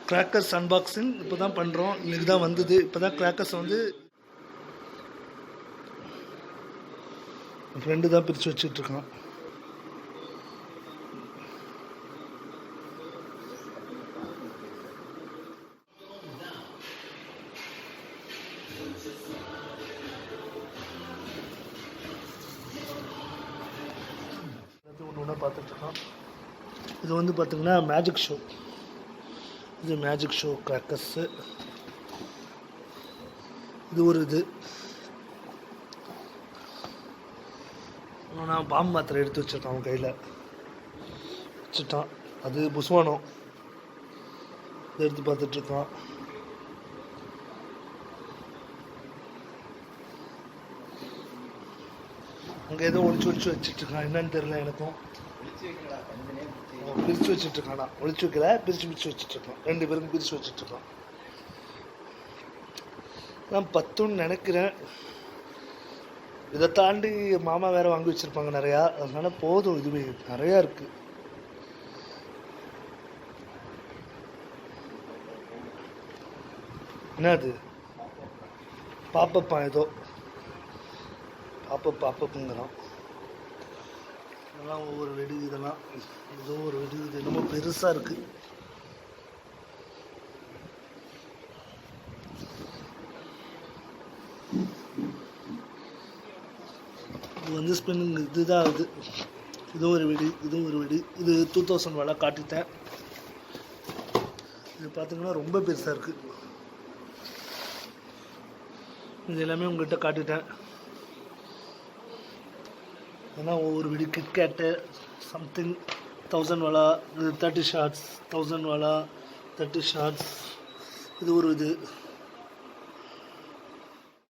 Crackers unboxing இப்போ தான் பண்ணுறோம். இன்றைக்கி தான் வந்தது. இப்போ தான் கிராக்கர்ஸ் வந்து என் ஃப்ரெண்டு தான் பிரித்து வச்சிட்ருக்கான். ஒன்று ஒன்றா பார்த்துட்ருக்கான். இது வந்து பார்த்திங்கன்னா மேஜிக் ஷோ. இது மேஜிக் ஷோ கிராக்கர்ஸு. இது ஒரு இது நான் பாம்பு மாத்திரை எடுத்து வச்சுருக்கான். அவன் கையில் வச்சுட்டான். அது புஸ்வானம். இதை எடுத்து பார்த்துட்ருக்கான். அங்கே ஏதோ ஒழிச்சு வச்சுட்ருக்கான். என்னன்னு தெரியல எனக்கும். பிரித்து வச்சுட்ருக்கானா? ஒழிச்சு வைக்கல, பிரித்து வச்சுட்ருக்கான். 2 பேருக்கும் பிரித்து வச்சுட்ருக்கான். நான் 10ன்னு நினைக்கிறேன். இதை தாண்டி மாமா வேறு வாங்கி வச்சுருப்பாங்க நிறையா. அதனால் போதும், இதுவே நிறையா இருக்குது. என்ன அது? பாப்பப்பா ஏதோ பாப்பப்புங்கிறான். இதெல்லாம் ஒவ்வொரு வெடி. இதெல்லாம் ஏதோ ஒரு வெடி. இது என்னமோ பெருசாக இருக்குது. இது வந்து ஸ்பின்னிங் இதுதான். இது ஒரு வெடி. இது 2000 வாலா காட்டிட்டேன். இது பார்த்திங்கன்னா ரொம்ப பெருசாக இருக்குது. இது எல்லாமே உங்கள்கிட்ட காட்டிட்டேன். ஏன்னா ஒவ்வொரு வெடி கிட்கேட்டு சம்திங் 1000 வாலா. இது 30 ஷார்ட்ஸ் 1000 வாலா 30 ஷார்ட்ஸ். இது ஒரு இது